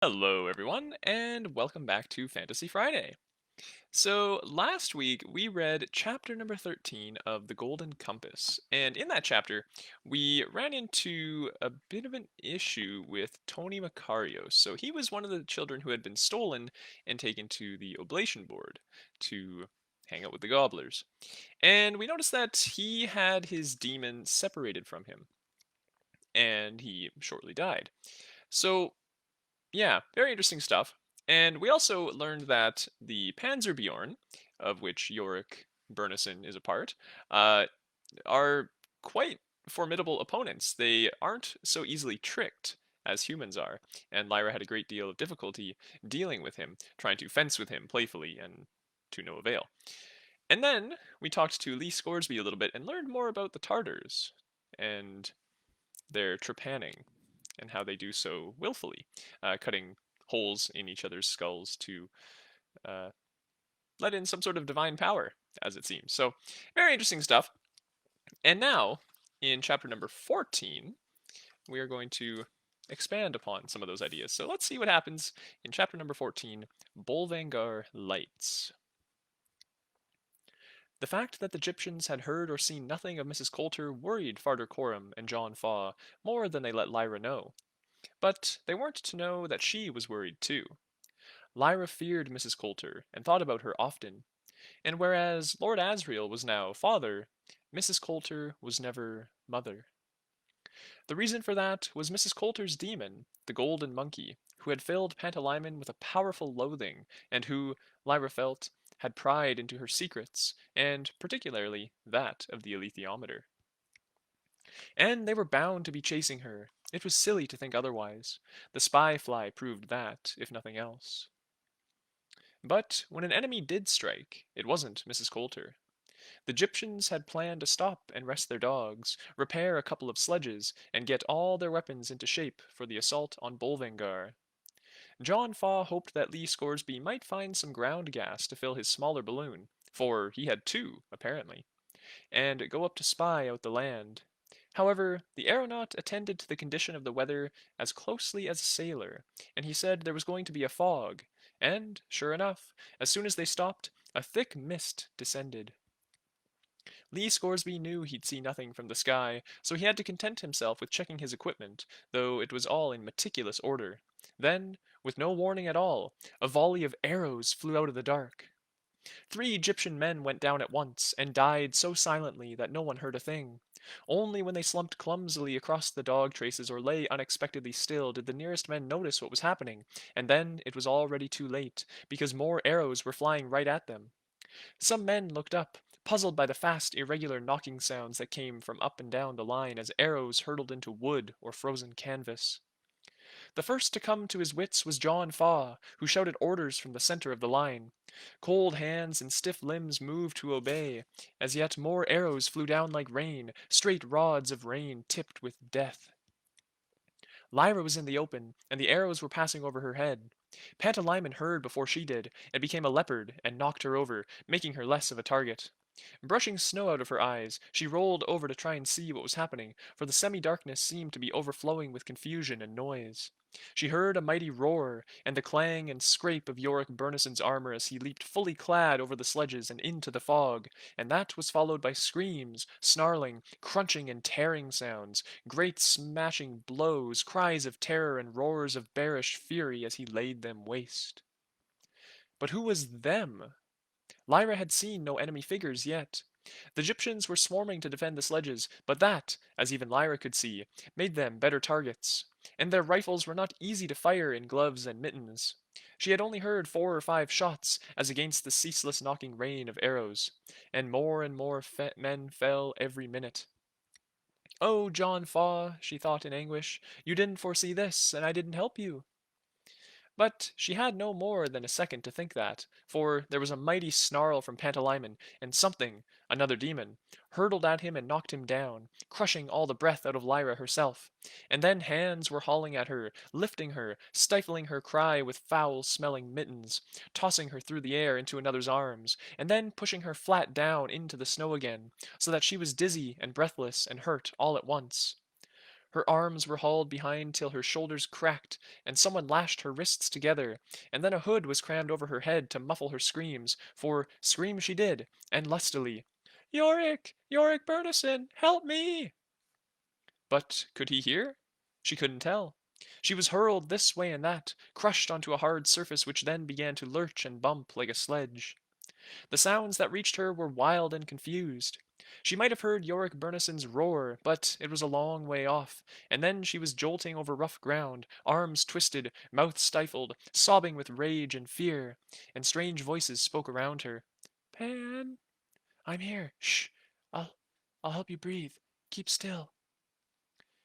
Hello, everyone, and welcome back to Fantasy Friday. So, last week we read chapter number 13 of The Golden Compass, and in that chapter we ran into a bit of an issue with Tony Macarios. So, he was one of the children who had been stolen and taken to the oblation board to hang out with the gobblers. And we noticed that he had his demon separated from him, and he shortly died. So, yeah, very interesting stuff. And we also learned that the Panzerbjorn, of which Yorick Burnison is a part, uh, are quite formidable opponents. They aren't so easily tricked as humans are, and Lyra had a great deal of difficulty dealing with him, trying to fence with him playfully, and to no avail. And then we talked to Lee Scoresby a little bit and learned more about the Tartars and their trepanning and how they do so willfully, cutting holes in each other's skulls to uh, let in some sort of divine power, as it seems. So, very interesting stuff. And now, in chapter number 14, we are going to expand upon some of those ideas. So, let's see what happens in chapter number 14 Bolvangar Lights. The fact that the Egyptians had heard or seen nothing of Mrs. Coulter worried Farder Coram and John Faw more than they let Lyra know. But they weren't to know that she was worried too. Lyra feared Mrs. Coulter and thought about her often, and whereas Lord Asriel was now father, Mrs. Coulter was never mother. The reason for that was Mrs. Coulter's demon, the golden monkey, who had filled Pantalaimon with a powerful loathing, and who, Lyra felt, had pried into her secrets, and particularly that of the alethiometer. And they were bound to be chasing her. It was silly to think otherwise. The spy fly proved that, if nothing else. But when an enemy did strike, it wasn't Mrs. Coulter. The Egyptians had planned to stop and rest their dogs, repair a couple of sledges, and get all their weapons into shape for the assault on Bolvangar. John Faw hoped that Lee Scoresby might find some ground gas to fill his smaller balloon, for he had two, apparently, and go up to spy out the land. However, the aeronaut attended to the condition of the weather as closely as a sailor, and he said there was going to be a fog, and, sure enough, as soon as they stopped, a thick mist descended. Lee Scoresby knew he'd see nothing from the sky, so he had to content himself with checking his equipment, though it was all in meticulous order. Then, with no warning at all, a volley of arrows flew out of the dark. 3 Egyptian men went down at once, and died so silently that no one heard a thing. Only when they slumped clumsily across the dog traces or lay unexpectedly still did the nearest men notice what was happening, and then it was already too late, because more arrows were flying right at them. Some men looked up, puzzled by the fast, irregular knocking sounds that came from up and down the line as arrows hurtled into wood or frozen canvas. The first to come to his wits was John Faw, who shouted orders from the center of the line. Cold hands and stiff limbs moved to obey, as yet more arrows flew down like rain, straight rods of rain tipped with death. Lyra was in the open, and the arrows were passing over her head. Pantalaimon heard before she did, and became a leopard, and knocked her over, making her less of a target. Brushing snow out of her eyes, she rolled over to try and see what was happening, for the semi-darkness seemed to be overflowing with confusion and noise. She heard a mighty roar, and the clang and scrape of Yorick Burnison's armor as he leaped fully clad over the sledges and into the fog, and that was followed by screams, snarling, crunching and tearing sounds, great smashing blows, cries of terror and roars of bearish fury as he laid them waste. But who was them? Lyra had seen no enemy figures yet. The Egyptians were swarming to defend the sledges, but that, as even Lyra could see, made them better targets, and their rifles were not easy to fire in gloves and mittens. She had only heard 4 or 5 shots as against the ceaseless knocking rain of arrows, and more men fell every minute. Oh, John Faw, she thought in anguish, you didn't foresee this, and I didn't help you. But she had no more than a second to think that, for there was a mighty snarl from Pantalaimon, and something, another demon, hurtled at him and knocked him down, crushing all the breath out of Lyra herself. And then hands were hauling at her, lifting her, stifling her cry with foul-smelling mittens, tossing her through the air into another's arms, and then pushing her flat down into the snow again, so that she was dizzy and breathless and hurt all at once. Her arms were hauled behind till her shoulders cracked, and someone lashed her wrists together, and then a hood was crammed over her head to muffle her screams, for scream she did, and lustily. Yorick! Yorick Burnison! Help me! But could he hear? She couldn't tell. She was hurled this way and that, crushed onto a hard surface which then began to lurch and bump like a sledge. The sounds that reached her were wild and confused. She might have heard Yorick Burnison's roar, but it was a long way off, and then she was jolting over rough ground, arms twisted, mouth stifled, sobbing with rage and fear, and strange voices spoke around her. Pan, I'm here. Shh. I'll I'll help you breathe. Keep still.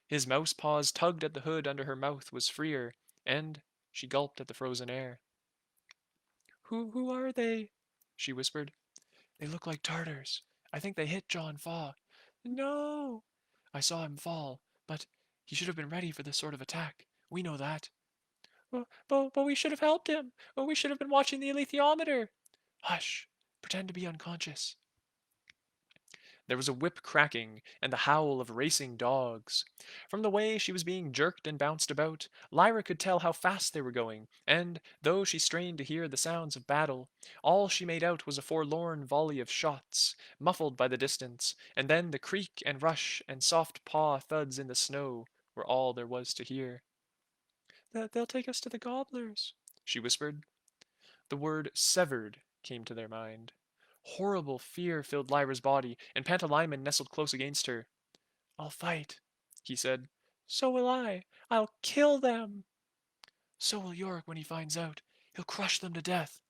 His mouse paws tugged at the hood under her mouth was freer, and she gulped at the frozen air. Who are they? She whispered. They look like Tartars. I think they hit John Faw. No! I saw him fall, but he should have been ready for this sort of attack. We know that. But we should have helped him. We should have been watching the alethiometer. Hush. Pretend to be unconscious. There was a whip cracking and the howl of racing dogs. From the way she was being jerked and bounced about, Lyra could tell how fast they were going, and, though she strained to hear the sounds of battle, all she made out was a forlorn volley of shots, muffled by the distance, and then the creak and rush and soft paw thuds in the snow were all there was to hear. They'll take us to the gobblers, she whispered. The word severed came to their mind. Horrible fear filled Lyra's body, and Pantalaimon nestled close against her. I'll fight, he said. So will I. I'll kill them. So will Yorick when he finds out. He'll crush them to death.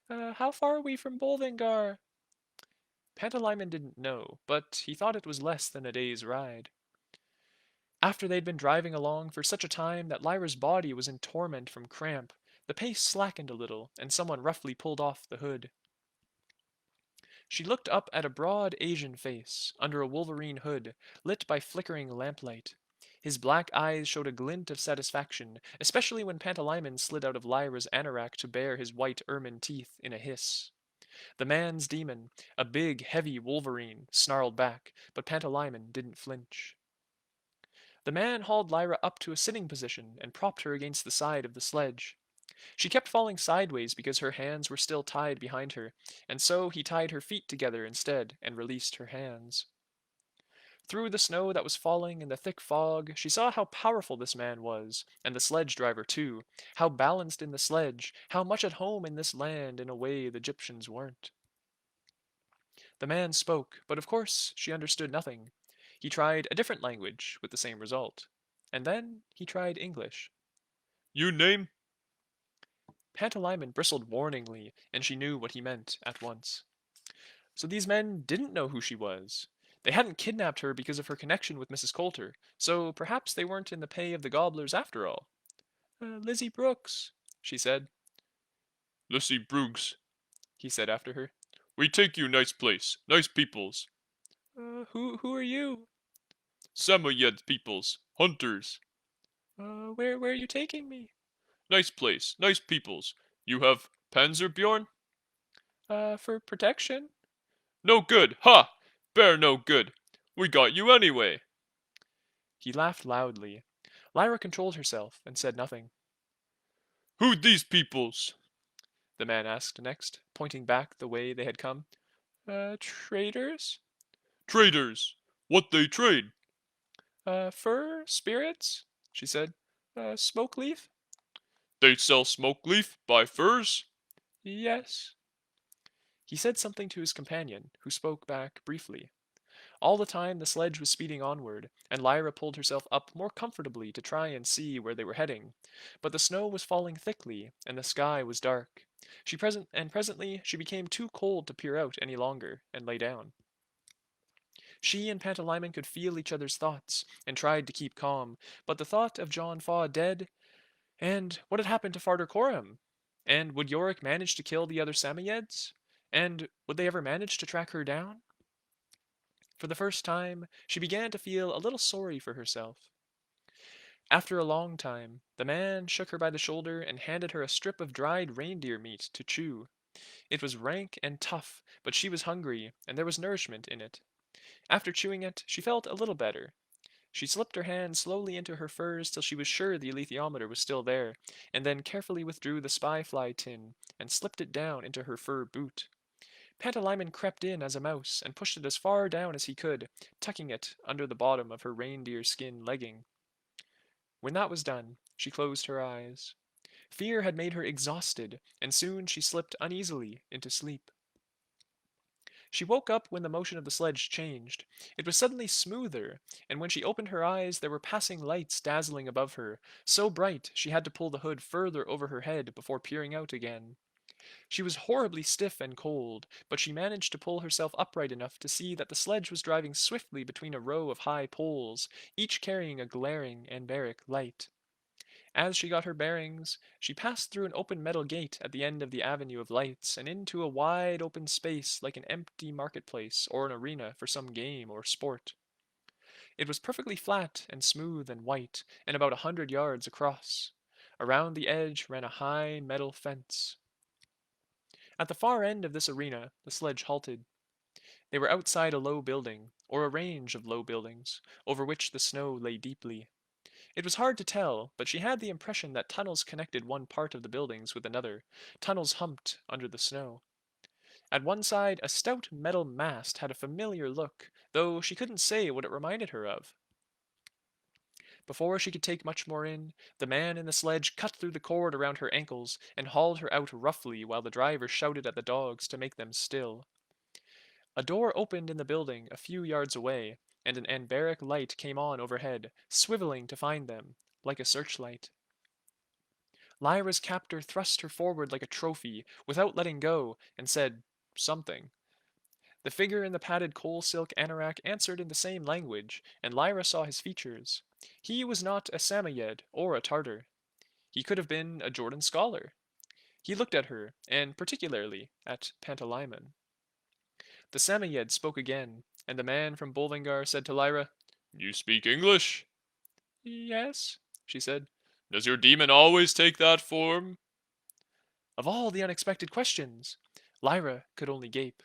How far are we from Bolvangar? Pantalaimon didn't know, but he thought it was less than a day's ride. After they'd been driving along for such a time that Lyra's body was in torment from cramp, the pace slackened a little, and someone roughly pulled off the hood. She looked up at a broad Asian face, under a wolverine hood, lit by flickering lamplight. His black eyes showed a glint of satisfaction, especially when Pantalaimon slid out of Lyra's anorak to bare his white ermine teeth in a hiss. The man's demon, a big, heavy wolverine, snarled back, but Pantalaimon didn't flinch. The man hauled Lyra up to a sitting position and propped her against the side of the sledge. She kept falling sideways because her hands were still tied behind her, and so he tied her feet together instead and released her hands. Through the snow that was falling and the thick fog, she saw how powerful this man was, and the sledge driver too, how balanced in the sledge, how much at home in this land in a way the Egyptians weren't. The man spoke, but of course she understood nothing. He tried a different language with the same result. And then he tried English. You name? Pantalaimon bristled warningly, and she knew what he meant at once. So these men didn't know who she was. They hadn't kidnapped her because of her connection with Mrs. Coulter, so perhaps they weren't in the pay of the gobblers after all. Lizzie Brooks, she said. Lizzie Brooks, he said after her. We take you nice place, nice peoples. Who are you? Samoyed peoples, hunters. Where are you taking me? Nice place, nice peoples. You have Panzerbjorn? For protection. No good, ha! Bear no good. We got you anyway. He laughed loudly. Lyra controlled herself and said nothing. Who these peoples? The man asked next, pointing back the way they had come. Traders? Traders. What they trade? Fur, spirits, she said. Smoke leaf? They sell smoke leaf, buy furs? Yes. He said something to his companion, who spoke back briefly. All the time the sledge was speeding onward, and Lyra pulled herself up more comfortably to try and see where they were heading. But the snow was falling thickly, and the sky was dark. Presently she became too cold to peer out any longer, and lay down. She and Pantalaimon could feel each other's thoughts, and tried to keep calm, but the thought of John Faw dead, and what had happened to Farder Coram? And would Yorick manage to kill the other Samoyeds? And would they ever manage to track her down? For the first time, she began to feel a little sorry for herself. After a long time, the man shook her by the shoulder and handed her a strip of dried reindeer meat to chew. It was rank and tough, but she was hungry, and there was nourishment in it. After chewing it, she felt a little better. She slipped her hand slowly into her furs till she was sure the alethiometer was still there, and then carefully withdrew the spy fly tin and slipped it down into her fur boot. Pantalaimon crept in as a mouse and pushed it as far down as he could, tucking it under the bottom of her reindeer skin legging. When that was done, she closed her eyes. Fear had made her exhausted, and soon she slipped uneasily into sleep. She woke up when the motion of the sledge changed. It was suddenly smoother, and when she opened her eyes there were passing lights dazzling above her, so bright she had to pull the hood further over her head before peering out again. She was horribly stiff and cold, but she managed to pull herself upright enough to see that the sledge was driving swiftly between a row of high poles, each carrying a glaring amberic light. As she got her bearings, she passed through an open metal gate at the end of the avenue of lights and into a wide open space like an empty marketplace or an arena for some game or sport. It was perfectly flat and smooth and white, and about 100 yards across. Around the edge ran a high metal fence. At the far end of this arena, the sledge halted. They were outside a low building, or a range of low buildings, over which the snow lay deeply. It was hard to tell, but she had the impression that tunnels connected one part of the buildings with another, tunnels humped under the snow. At one side, a stout metal mast had a familiar look, though she couldn't say what it reminded her of. Before she could take much more in, the man in the sledge cut through the cord around her ankles and hauled her out roughly while the driver shouted at the dogs to make them still. A door opened in the building a few yards away, and an amberic light came on overhead, swiveling to find them, like a searchlight. Lyra's captor thrust her forward like a trophy, without letting go, and said something. The figure in the padded coal silk anorak answered in the same language, and Lyra saw his features. He was not a Samoyed or a Tartar. He could have been a Jordan scholar. He looked at her, and particularly at Pantalaimon. The Samoyed spoke again, and the man from Bolvangar said to Lyra, "You speak English?" "Yes," she said. "Does your demon always take that form?" Of all the unexpected questions! Lyra could only gape.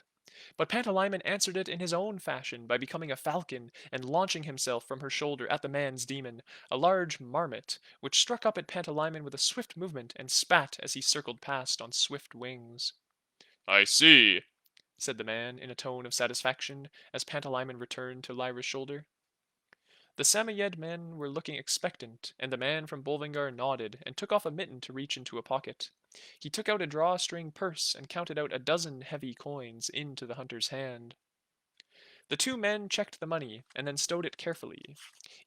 But Pantalaimon answered it in his own fashion by becoming a falcon and launching himself from her shoulder at the man's demon, a large marmot, which struck up at Pantalaimon with a swift movement and spat as he circled past on swift wings. "I see," said the man in a tone of satisfaction as Pantalaimon returned to Lyra's shoulder. The Samoyed men were looking expectant, and the man from Bolvangar nodded and took off a mitten to reach into a pocket. He took out a drawstring purse and counted out a dozen heavy coins into the hunter's hand. The two men checked the money and then stowed it carefully,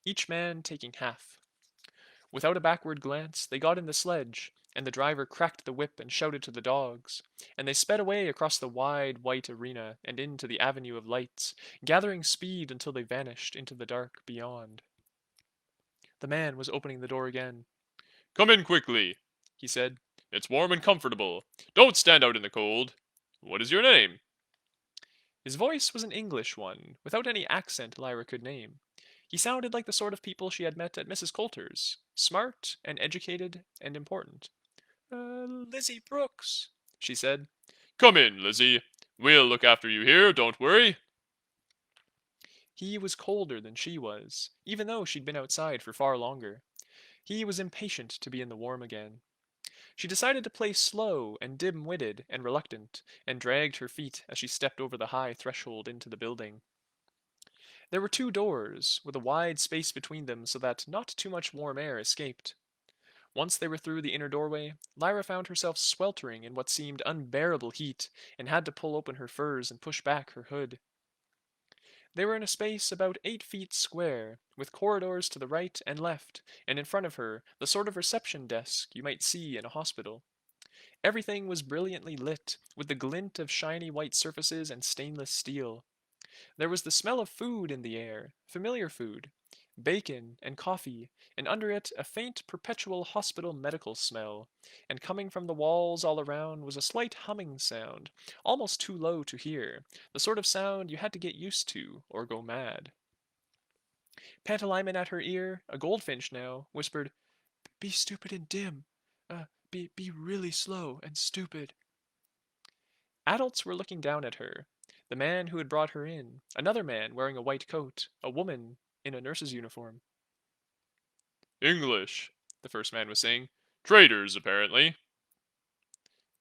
each man taking half. Without a backward glance, they got in the sledge, and the driver cracked the whip and shouted to the dogs, and they sped away across the wide white arena and into the avenue of lights, gathering speed until they vanished into the dark beyond. The man was opening the door again. "Come in quickly," he said. "It's warm and comfortable. Don't stand out in the cold. What is your name?" His voice was an English one, without any accent Lyra could name. He sounded like the sort of people she had met at Mrs. Coulter's, smart and educated and important. Lizzie Brooks, she said. "Come in, Lizzie. We'll look after you here, don't worry." He was colder than she was, even though she'd been outside for far longer. He was impatient to be in the warm again. She decided to play slow and dim-witted and reluctant, and dragged her feet as she stepped over the high threshold into the building. There were two doors, with a wide space between them so that not too much warm air escaped. Once they were through the inner doorway, Lyra found herself sweltering in what seemed unbearable heat, and had to pull open her furs and push back her hood. They were in a space about 8 feet square, with corridors to the right and left, and in front of her, the sort of reception desk you might see in a hospital. Everything was brilliantly lit, with the glint of shiny white surfaces and stainless steel. There was the smell of food in the air, familiar food, bacon and coffee, and under it a faint perpetual hospital medical smell, and coming from the walls all around was a slight humming sound, almost too low to hear, the sort of sound you had to get used to or go mad. Pantalaimon at her ear, a goldfinch now, whispered, "Be stupid and dim. Be really slow and stupid." Adults were looking down at her. The man who had brought her in, another man wearing a white coat, a woman in a nurse's uniform. English, the first man was saying. Traders, apparently.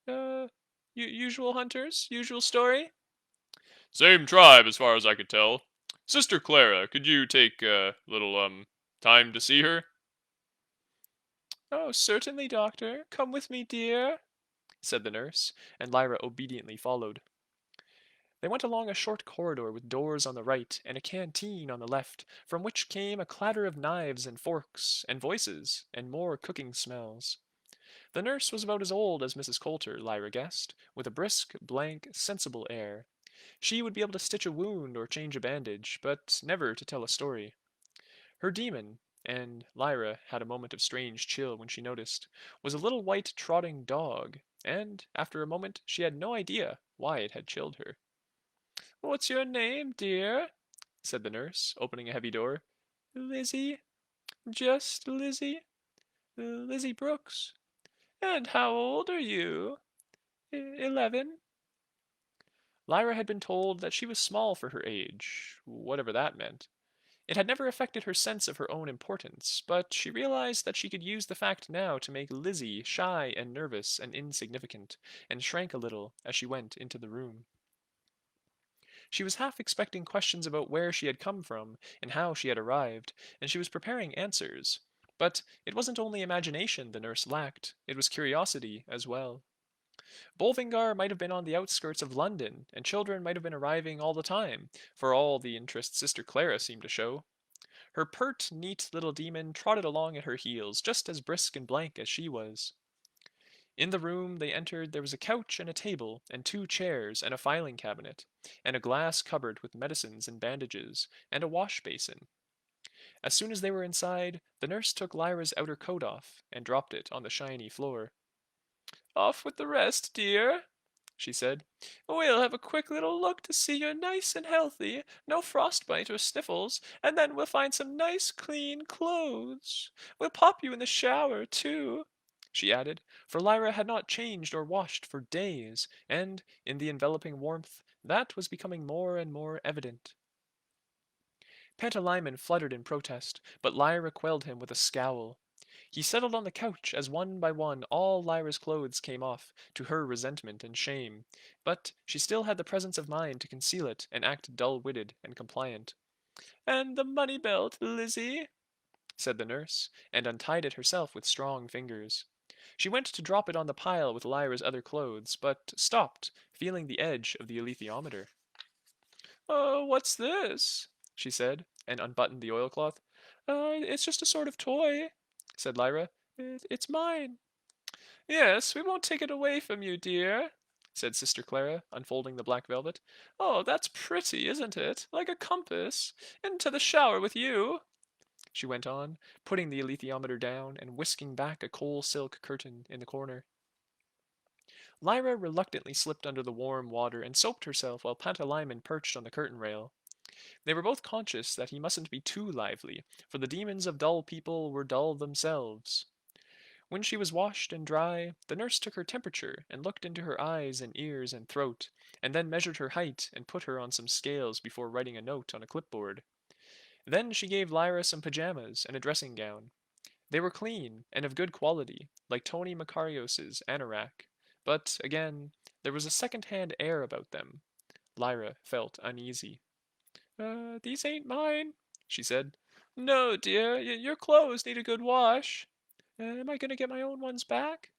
Uh, usual hunters? Usual story? Same tribe, as far as I could tell. Sister Clara, could you take a little, time to see her? Oh, certainly, doctor. Come with me, dear, said the nurse, and Lyra obediently followed. They went along a short corridor with doors on the right and a canteen on the left, from which came a clatter of knives and forks, and voices, and more cooking smells. The nurse was about as old as Mrs. Coulter, Lyra guessed, with a brisk, blank, sensible air. She would be able to stitch a wound or change a bandage, but never to tell a story. Her demon, and Lyra had a moment of strange chill when she noticed, was a little white trotting dog, and, after a moment, she had no idea why it had chilled her. What's your name, dear? Said the nurse, opening a heavy door. Lizzie. Just Lizzie. Lizzie Brooks. And how old are you? 11. Lyra had been told that she was small for her age, whatever that meant. It had never affected her sense of her own importance, but she realized that she could use the fact now to make Lizzie shy and nervous and insignificant, and shrank a little as she went into the room. She was half expecting questions about where she had come from and how she had arrived, and she was preparing answers. But it wasn't only imagination the nurse lacked, it was curiosity as well. Bolvingar might have been on the outskirts of London, and children might have been arriving all the time, for all the interest Sister Clara seemed to show. Her pert, neat little demon trotted along at her heels, just as brisk and blank as she was. In the room they entered there was a couch and a table, and 2 chairs, and a filing cabinet, and a glass cupboard with medicines and bandages, and a wash basin. As soon as they were inside, the nurse took Lyra's outer coat off, and dropped it on the shiny floor. Off with the rest, dear, she said. We'll have a quick little look to see you're nice and healthy, no frostbite or sniffles, and then we'll find some nice clean clothes. We'll pop you in the shower, too, she added, for Lyra had not changed or washed for days, and, in the enveloping warmth, that was becoming more and more evident. Pantalaimon fluttered in protest, but Lyra quelled him with a scowl. He settled on the couch as one by one all Lyra's clothes came off, to her resentment and shame, but she still had the presence of mind to conceal it and act dull-witted and compliant. And the money belt, Lizzie, said the nurse, and untied it herself with strong fingers. She went to drop it on the pile with Lyra's other clothes, but stopped, feeling the edge of the alethiometer. Oh, what's this? She said, and unbuttoned the oilcloth. It's just a sort of toy, said Lyra. It's mine. Yes, we won't take it away from you, dear, said Sister Clara, unfolding the black velvet. Oh, that's pretty, isn't it? Like a compass. Into the shower with you, she went on, putting the alethiometer down and whisking back a coal silk curtain in the corner. Lyra reluctantly slipped under the warm water and soaped herself while Pantalaimon perched on the curtain rail. They were both conscious that he mustn't be too lively, for the demons of dull people were dull themselves. When she was washed and dry, the nurse took her temperature and looked into her eyes and ears and throat, and then measured her height and put her on some scales before writing a note on a clipboard. Then she gave Lyra some pajamas and a dressing gown. They were clean and of good quality, like Tony Macarios's anorak, but, again, there was a second-hand air about them. Lyra felt uneasy. These ain't mine, she said. No, dear, your clothes need a good wash. Am I going to get my own ones back?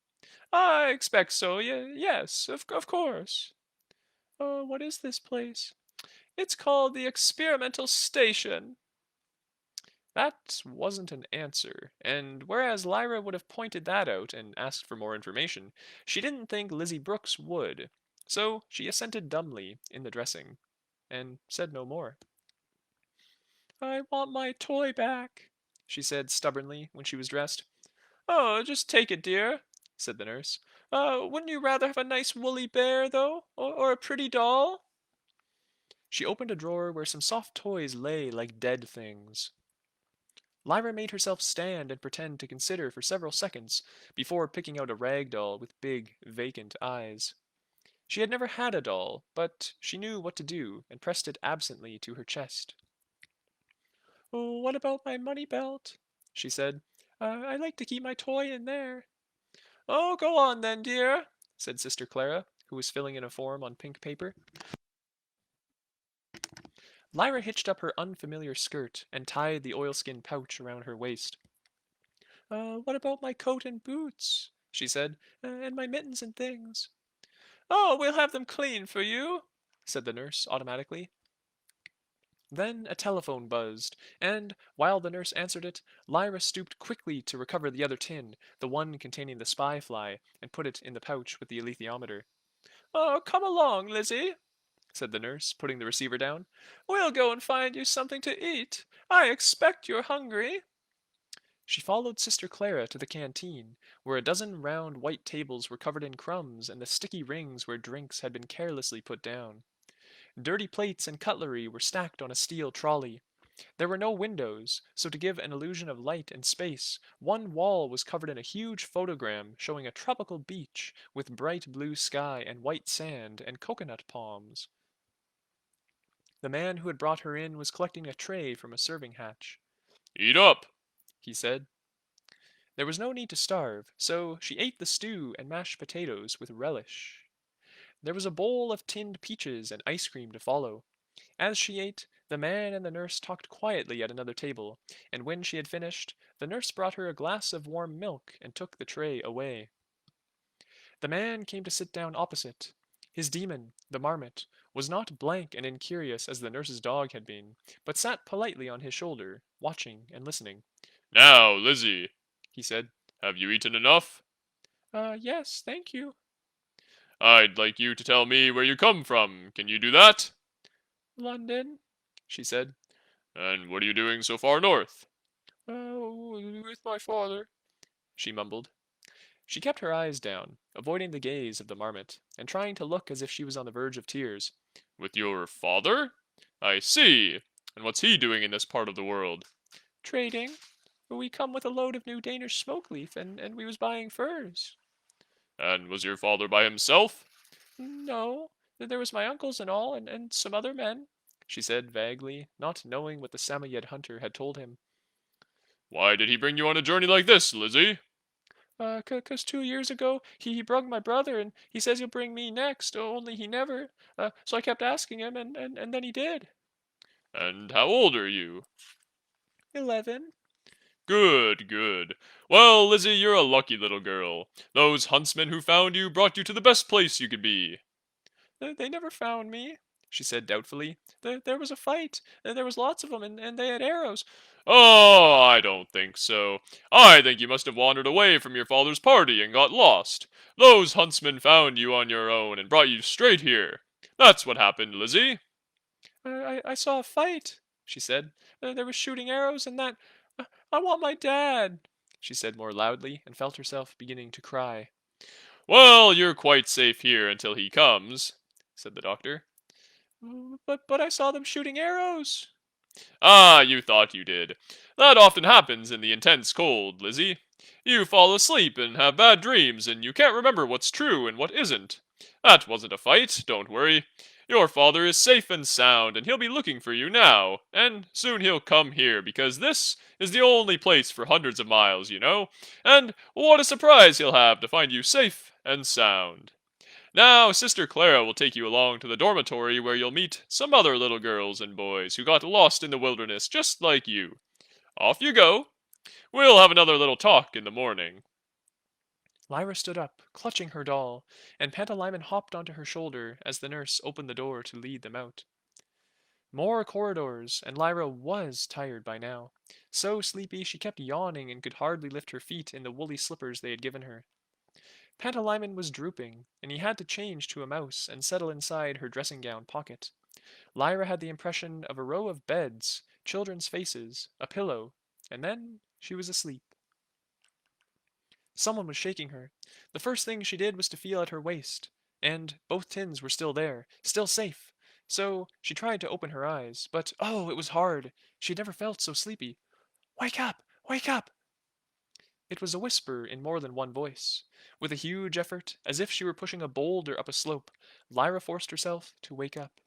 I expect so, yes, of course. What is this place? It's called the Experimental Station. That wasn't an answer, and whereas Lyra would have pointed that out and asked for more information, she didn't think Lizzie Brooks would, so she assented dumbly in the dressing, and said no more. I want my toy back, she said stubbornly when she was dressed. Oh, just take it, dear, said the nurse. Wouldn't you rather have a nice woolly bear, though, or a pretty doll? She opened a drawer where some soft toys lay like dead things. Lyra made herself stand and pretend to consider for several seconds before picking out a rag doll with big, vacant eyes. She had never had a doll, but she knew what to do and pressed it absently to her chest. Oh, what about my money belt? She said. I like to keep my toy in there. Oh, go on then, dear, said Sister Clara, who was filling in a form on pink paper. Lyra hitched up her unfamiliar skirt and tied the oilskin pouch around her waist. What about my coat and boots? She said, and my mittens and things. Oh, we'll have them clean for you, said the nurse automatically. Then a telephone buzzed, and, while the nurse answered it, Lyra stooped quickly to recover the other tin, the one containing the spy fly, and put it in the pouch with the alethiometer. Oh, come along, Lizzie, said the nurse, putting the receiver down. We'll go and find you something to eat. I expect you're hungry. She followed Sister Clara to the canteen, where a dozen round white tables were covered in crumbs and the sticky rings where drinks had been carelessly put down. Dirty plates and cutlery were stacked on a steel trolley. There were no windows, so to give an illusion of light and space, one wall was covered in a huge photogram showing a tropical beach with bright blue sky and white sand and coconut palms. The man who had brought her in was collecting a tray from a serving hatch. Eat up! He said. There was no need to starve, so she ate the stew and mashed potatoes with relish. There was a bowl of tinned peaches and ice cream to follow. As she ate, the man and the nurse talked quietly at another table, and when she had finished, the nurse brought her a glass of warm milk and took the tray away. The man came to sit down opposite. His demon, the marmot, was not blank and incurious as the nurse's dog had been, but sat politely on his shoulder, watching and listening. Now, Lizzie, He said, have you eaten enough? Yes, thank you. I'd like you to tell me where you come from. Can you do that? London, she said. And what are you doing so far north? With my father, she mumbled. She kept her eyes down, avoiding the gaze of the marmot, and trying to look as if she was on the verge of tears. With your father? I see. And what's he doing in this part of the world? Trading. We come with a load of new Danish smoke leaf, and we was buying furs. And was your father by himself? No, there was my uncles and all, and some other men, she said vaguely, not knowing what the Samoyed hunter had told him. Why did he bring you on a journey like this, Lizzie? 'Cause 2 years ago he brung my brother, and he says he'll bring me next, only he never. So I kept asking him, and then he did. And how old are you? 11. Good, good. Well, Lizzie, you're a lucky little girl. Those huntsmen who found you brought you to the best place you could be. They never found me, she said doubtfully. There was a fight. There was lots of them, and they had arrows. Oh, I don't think so. I think you must have wandered away from your father's party and got lost. Those huntsmen found you on your own and brought you straight here. That's what happened, Lizzie. I saw a fight, she said. There was shooting arrows and that. I want my dad, she said more loudly, and felt herself beginning to cry. Well, you're quite safe here until he comes, said the doctor. But I saw them shooting arrows. Ah, you thought you did. That often happens in the intense cold, Lizzie. You fall asleep and have bad dreams, and you can't remember what's true and what isn't. That wasn't a fight, don't worry. Your father is safe and sound, and he'll be looking for you now, and soon he'll come here, because this is the only place for hundreds of miles, you know, and what a surprise he'll have to find you safe and sound. Now, Sister Clara will take you along to the dormitory where you'll meet some other little girls and boys who got lost in the wilderness just like you. Off you go. We'll have another little talk in the morning. Lyra stood up, clutching her doll, and Pantalaimon hopped onto her shoulder as the nurse opened the door to lead them out. More corridors, and Lyra was tired by now. So sleepy she kept yawning and could hardly lift her feet in the woolly slippers they had given her. Pantalaimon was drooping, and he had to change to a mouse and settle inside her dressing gown pocket. Lyra had the impression of a row of beds, children's faces, a pillow, and then she was asleep. Someone was shaking her. The first thing she did was to feel at her waist, and both tins were still there, still safe. So she tried to open her eyes, but oh, it was hard. She had never felt so sleepy. Wake up! Wake up! It was a whisper in more than one voice. With a huge effort, as if she were pushing a boulder up a slope, Lyra forced herself to wake up.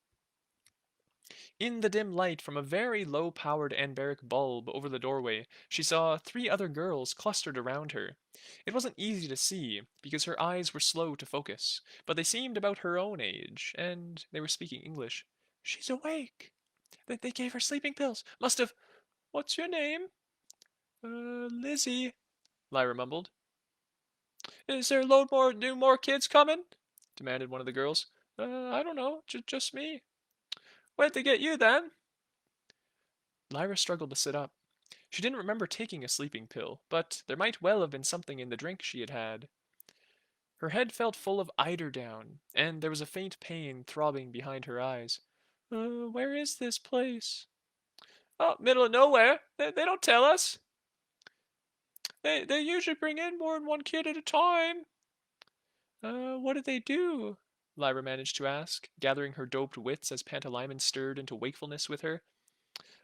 In the dim light from a very low-powered anbaric bulb over the doorway, she saw 3 other girls clustered around her. It wasn't easy to see, because her eyes were slow to focus, but they seemed about her own age, and they were speaking English. "She's awake. They gave her sleeping pills. Must have. What's your name?" Lizzie," Lyra mumbled. "Is there a load more kids coming?" demanded one of the girls. I don't know. Just me." "Where'd they get you then?" Lyra struggled to sit up. She didn't remember taking a sleeping pill, but there might well have been something in the drink she had had. Her head felt full of eiderdown, and there was a faint pain throbbing behind her eyes. Where is this place?" "Oh, middle of nowhere. They don't tell us. They usually bring in more than one kid at a time." What did they do?" Lyra managed to ask, gathering her doped wits as Pantalaimon stirred into wakefulness with her.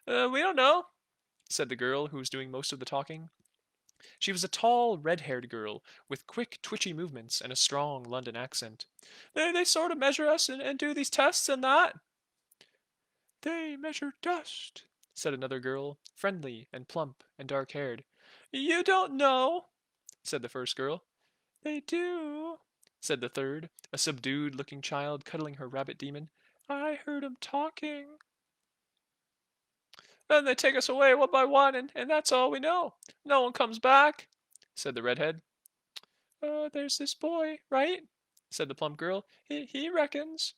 We don't know," said the girl who was doing most of the talking. She was a tall, red-haired girl with quick, twitchy movements and a strong London accent. They sort of measure us and do these tests and that." "They measure dust," said another girl, friendly and plump and dark-haired. "You don't know," said the first girl. "They do," said the third, a subdued-looking child cuddling her rabbit demon. "I heard 'em talking." "Then they take us away one by one, and that's all we know. No one comes back," said the redhead. There's this boy, right?" said the plump girl. He reckons."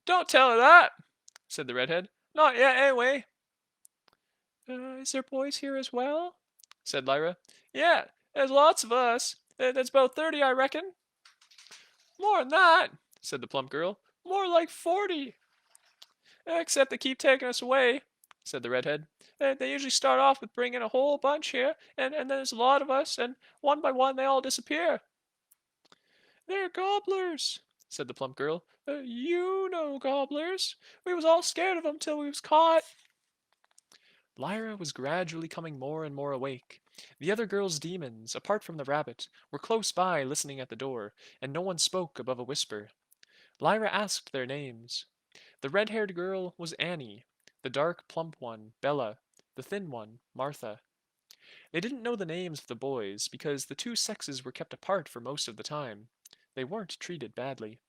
"Don't tell her that," said the redhead. "Not yet, anyway." Is there boys here as well?" said Lyra. "Yeah, there's lots of us. There's about 30, I reckon." "More than that," said the plump girl. "More like 40. "Except they keep taking us away," said the redhead. They usually start off with bringing a whole bunch here, and then there's a lot of us, and one by one they all disappear." "They're gobblers," said the plump girl. You know gobblers. We was all scared of 'em till we was caught." Lyra was gradually coming more and more awake. The other girls' demons, apart from the rabbit, were close by listening at the door, and no one spoke above a whisper. Lyra asked their names. The red-haired girl was Annie, the dark, plump one, Bella, the thin one, Martha. They didn't know the names of the boys because the two sexes were kept apart for most of the time. They weren't treated badly.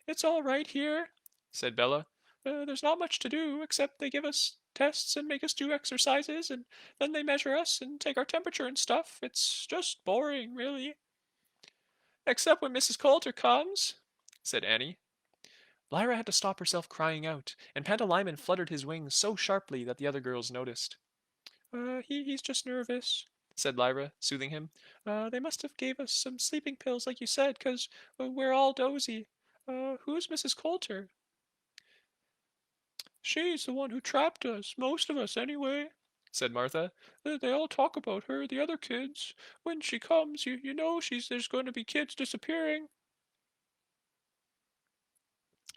"It's all right here," said Bella. "There's not much to do, except they give us tests and make us do exercises, and then they measure us and take our temperature and stuff. It's just boring, really." "Except when Mrs. Coulter comes," said Annie. Lyra had to stop herself crying out, and Pantalaimon fluttered his wings so sharply that the other girls noticed. He's just nervous," said Lyra, soothing him. "They must have gave us some sleeping pills, like you said, 'cause we're all dozy. Who's Mrs. Coulter?" "She's the one who trapped us, most of us, anyway," said Martha. They all talk about her, the other kids. When she comes, you know there's going to be kids disappearing.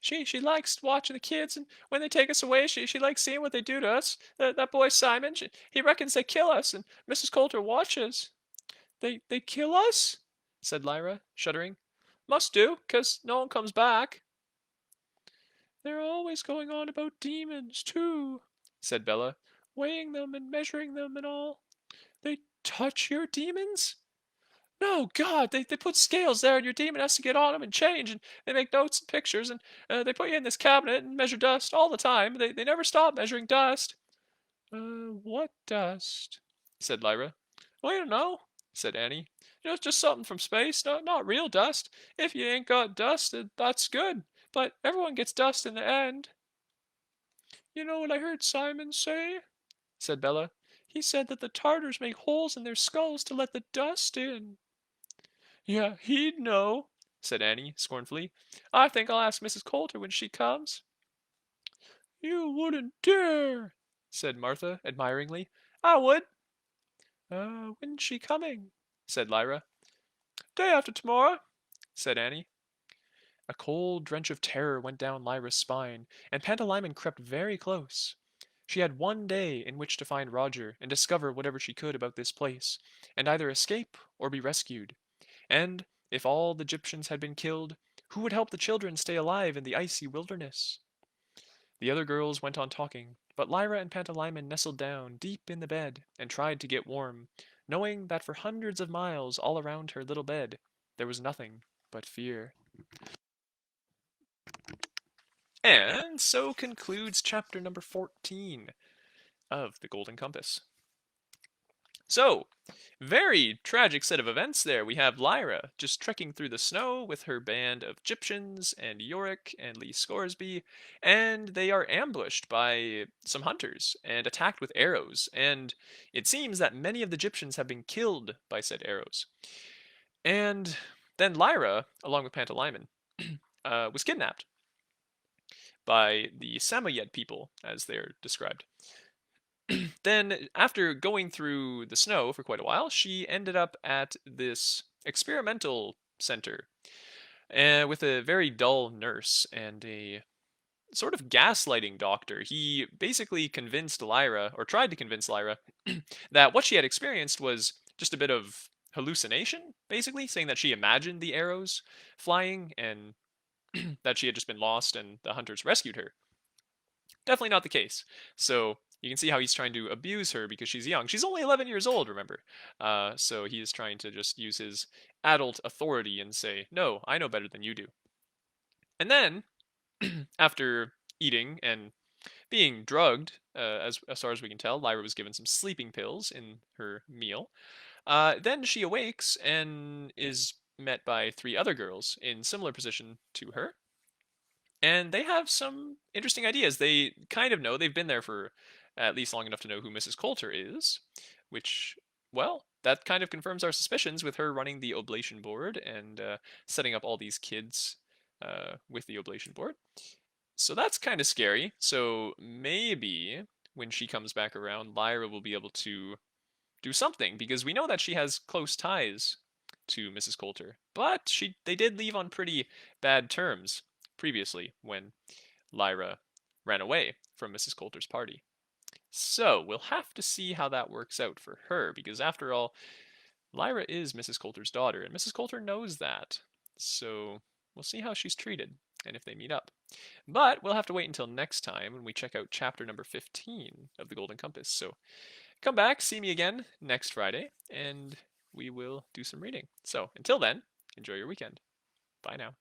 She likes watching the kids, and when they take us away, she likes seeing what they do to us. That boy Simon, he reckons they kill us, and Mrs. Coulter watches." They kill us?" said Lyra, shuddering. "Must do, 'cause no one comes back." "They're always going on about demons, too," said Bella, "weighing them and measuring them and all. They touch your demons?" "No, God! They put scales there, and your demon has to get on them and change, and they make notes and pictures, and they put you in this cabinet and measure dust all the time. They never stop measuring dust." What dust?" said Lyra. "We don't know," said Annie. Just something from space, not real dust. If you ain't got dust, that's good. But everyone gets dust in the end." "You know what I heard Simon say?" said Bella. "He said that the Tartars make holes in their skulls to let the dust in." "Yeah, he'd know," said Annie, scornfully. "I think I'll ask Mrs. Coulter when she comes." "You wouldn't dare," said Martha, admiringly. "I would." When's she coming?" said Lyra. "Day after tomorrow," said Annie. A cold drench of terror went down Lyra's spine, and Pantalaimon crept very close. She had one day in which to find Roger and discover whatever she could about this place, and either escape or be rescued. And, if all the Egyptians had been killed, who would help the children stay alive in the icy wilderness? The other girls went on talking, but Lyra and Pantalaimon nestled down deep in the bed and tried to get warm, knowing that for hundreds of miles all around her little bed there was nothing but fear. And so concludes chapter number 14 of The Golden Compass. So, very tragic set of events there. We have Lyra just trekking through the snow with her band of Gyptians and Yorick and Lee Scoresby, and they are ambushed by some hunters and attacked with arrows. And it seems that many of the Gyptians have been killed by said arrows. And then Lyra, along with Pantalaimon, was kidnapped by the Samoyed people, as they're described. Then, after going through the snow for quite a while, she ended up at this experimental center with a very dull nurse and a sort of gaslighting doctor. He basically convinced Lyra, or tried to convince Lyra, that what she had experienced was just a bit of hallucination, basically, saying that she imagined the arrows flying and that she had just been lost and the hunters rescued her. Definitely not the case. So you can see how he's trying to abuse her because she's young. She's only 11 years old, remember. So he is trying to just use his adult authority and say, no, I know better than you do. And then, after eating and being drugged, as far as we can tell, Lyra was given some sleeping pills in her meal. Then she awakes and is met by three other girls in similar position to her, and they have some interesting ideas. They kind of know, they've been there for at least long enough to know who Mrs. Coulter is, which, well, that kind of confirms our suspicions with her running the oblation board and setting up all these kids with the oblation board. So that's kind of scary. So maybe when she comes back around, Lyra will be able to do something because we know that she has close ties to Mrs. Coulter, but they did leave on pretty bad terms previously when Lyra ran away from Mrs. Coulter's party. So we'll have to see how that works out for her because after all, Lyra is Mrs. Coulter's daughter, and Mrs. Coulter knows that. So we'll see how she's treated and if they meet up. But we'll have to wait until next time when we check out chapter number 15 of The Golden Compass. So come back, see me again next Friday, and we will do some reading. So until then, enjoy your weekend. Bye now.